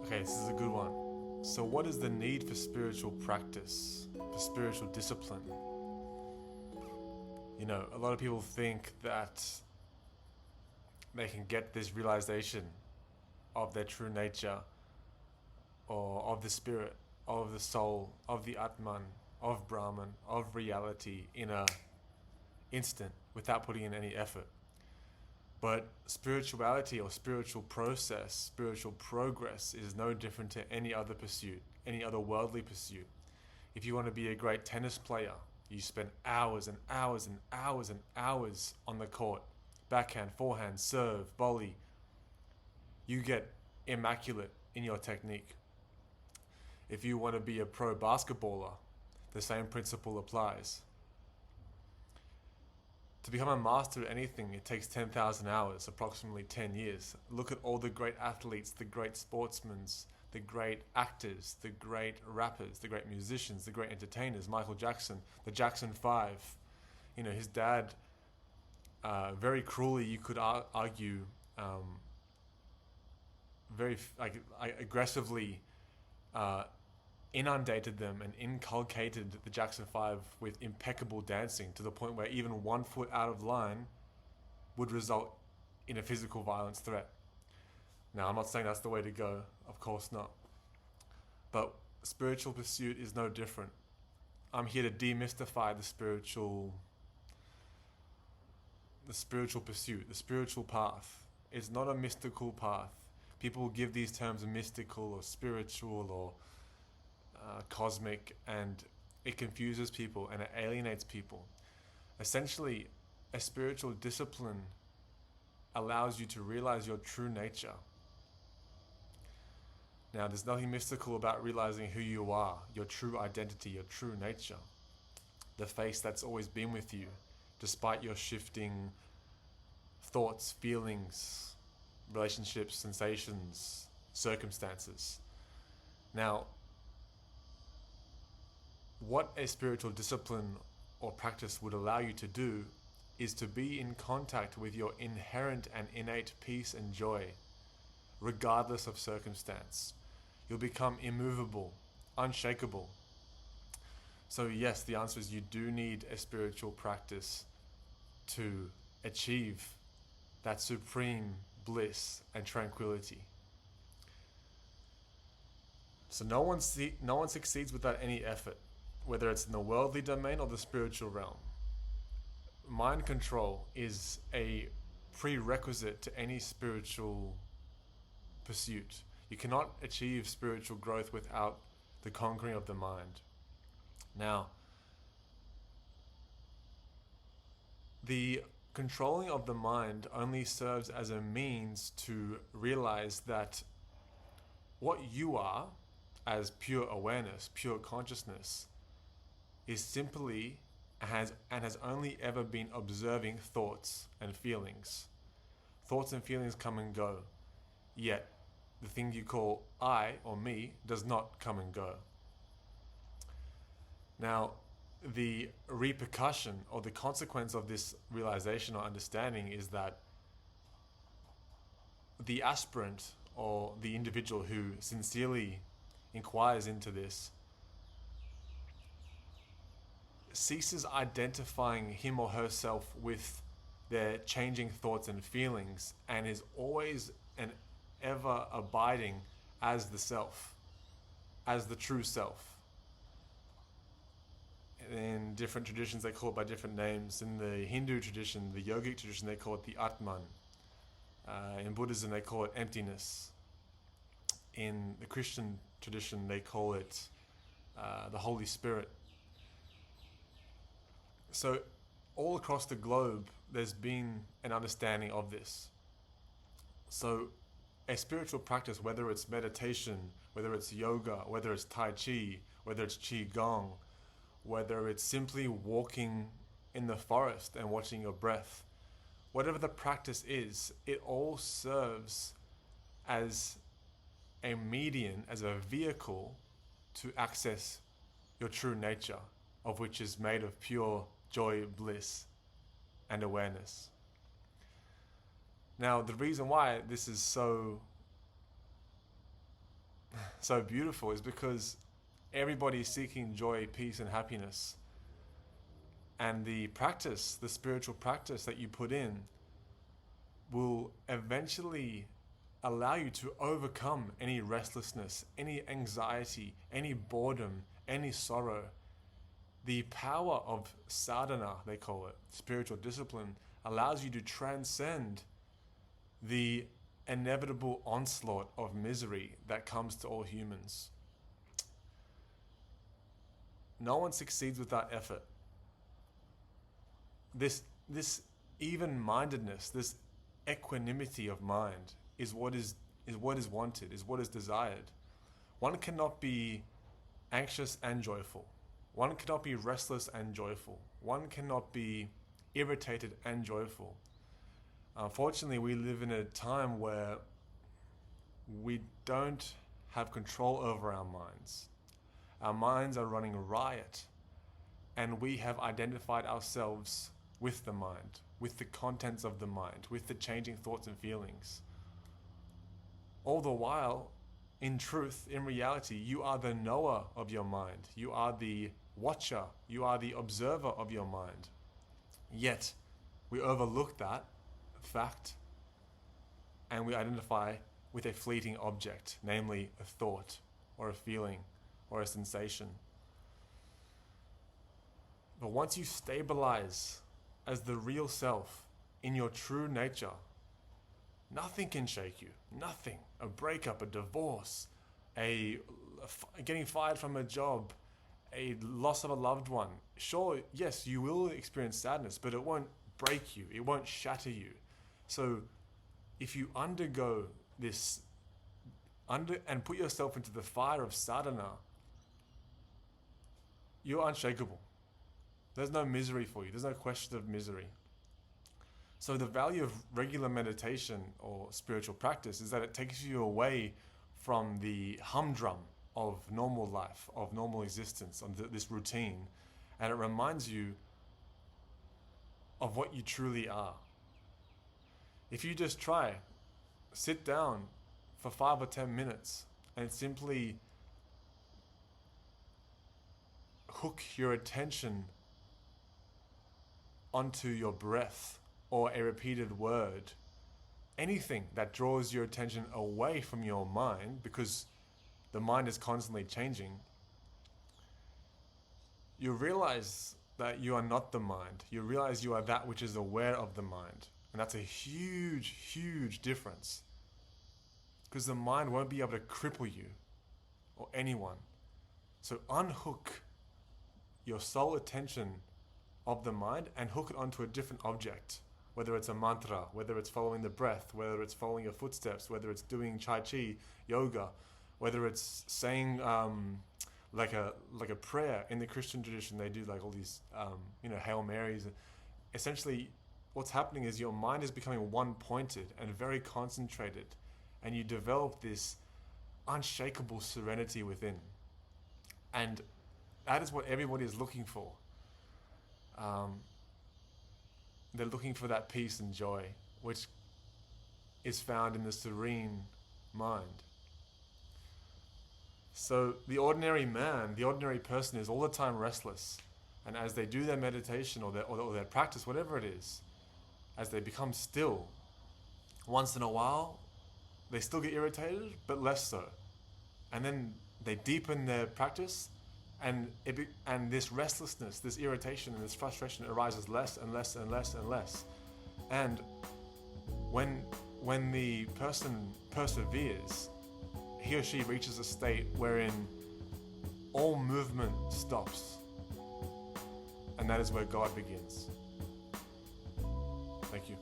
Okay, this is a good one. So what is the need for spiritual practice, for spiritual discipline? You know, a lot of people think that they can get this realization of their true nature, or of the spirit, of the soul, of the Atman, of Brahman, of reality in a instant without putting in any effort. But spirituality or spiritual process, spiritual progress is no different to any other pursuit, any other worldly pursuit. If you want to be a great tennis player, you spend hours and hours and hours and hours on the court. Backhand, forehand, serve, volley. You get immaculate in your technique. If you want to be a pro basketballer, the same principle applies. To become a master at anything, it takes 10,000 hours, approximately 10 years. Look at all the great athletes, the great sportsmen, the great actors, the great rappers, the great musicians, the great entertainers. Michael Jackson, the Jackson 5. You know, his dad, very cruelly, you could argue, very aggressively inundated them and inculcated the Jackson 5 with impeccable dancing, to the point where even 1 foot out of line would result in a physical violence threat. Now, I'm not saying that's the way to go, of course not. But spiritual pursuit is no different. I'm here to demystify the spiritual pursuit, the spiritual path. It's not a mystical path. People give these terms mystical or spiritual or cosmic, and it confuses people and it alienates people. Essentially, a spiritual discipline allows you to realize your true nature. Now, there's nothing mystical about realizing who you are, your true identity, your true nature, the face that's always been with you, despite your shifting thoughts, feelings, relationships, sensations, circumstances. Now, what a spiritual discipline or practice would allow you to do is to be in contact with your inherent and innate peace and joy, regardless of circumstance. You'll become immovable, unshakable. So yes, the answer is you do need a spiritual practice to achieve that supreme bliss and tranquility. So no one succeeds without any effort, whether it's in the worldly domain or the spiritual realm. Mind control is a prerequisite to any spiritual pursuit. You cannot achieve spiritual growth without the conquering of the mind. Now, the controlling of the mind only serves as a means to realize that what you are as pure awareness, pure consciousness, is simply has only ever been observing thoughts and feelings. Thoughts and feelings come and go, yet the thing you call I or me does not come and go. Now, the repercussion or the consequence of this realization or understanding is that the aspirant or the individual who sincerely inquires into this ceases identifying him or herself with their changing thoughts and feelings, and is always and ever abiding as the self, as the true self. In different traditions, they call it by different names. In the Hindu tradition, the yogic tradition, they call it the Atman. In Buddhism, they call it emptiness. In the Christian tradition, they call it the Holy Spirit. So all across the globe, there's been an understanding of this. So a spiritual practice, whether it's meditation, whether it's yoga, whether it's Tai Chi, whether it's Qigong, whether it's simply walking in the forest and watching your breath, whatever the practice is, it all serves as a median, as a vehicle to access your true nature, of which is made of pure joy, bliss, and awareness. Now, the reason why this is so so beautiful is because everybody is seeking joy, peace, and happiness. And the practice, the spiritual practice that you put in, will eventually allow you to overcome any restlessness, any anxiety, any boredom, any sorrow. The power of sadhana, they call it, spiritual discipline, allows you to transcend the inevitable onslaught of misery that comes to all humans. No one succeeds without effort. This even-mindedness, this equanimity of mind is what is wanted, is what is desired. One cannot be anxious and joyful. One cannot be restless and joyful. One cannot be irritated and joyful. Unfortunately, we live in a time where we don't have control over our minds. Our minds are running riot, and we have identified ourselves with the mind, with the contents of the mind, with the changing thoughts and feelings. All the while, in truth, in reality, you are the knower of your mind. You are the watcher. You are the observer of your mind. Yet, we overlook that fact and we identify with a fleeting object, namely a thought or a feeling or a sensation. But once you stabilize as the real self in your true nature, nothing can shake you. Nothing. A breakup, a divorce, getting fired from a job, a loss of a loved one. Sure, yes, you will experience sadness, but it won't break you. It won't shatter you. So if you undergo this and put yourself into the fire of sadhana, you're unshakable. There's no misery for you. There's no question of misery. So the value of regular meditation or spiritual practice is that it takes you away from the humdrum of normal life, of normal existence, of this routine, and it reminds you of what you truly are. If you just sit down for 5 or 10 minutes and simply hook your attention onto your breath or a repeated word, anything that draws your attention away from your mind, because the mind is constantly changing, you realize that you are not the mind. You realize you are that which is aware of the mind. And that's a huge, huge difference. Because the mind won't be able to cripple you or anyone. So unhook your sole attention of the mind and hook it onto a different object. Whether it's a mantra, whether it's following the breath, whether it's following your footsteps, whether it's doing Tai Chi, yoga, whether it's saying like a prayer. In the Christian tradition, they do like all these Hail Marys. Essentially, what's happening is your mind is becoming one-pointed and very concentrated, and you develop this unshakable serenity within. And that is what everybody is looking for. They're looking for that peace and joy, which is found in the serene mind. So the ordinary man, the ordinary person is all the time restless. And as they do their meditation or their practice, whatever it is, as they become still, once in a while, they still get irritated, but less so. And then they deepen their practice, and this restlessness, this irritation, and this frustration arises less and less and less and less. And when the person perseveres, he or she reaches a state wherein all movement stops. And that is where God begins. Thank you.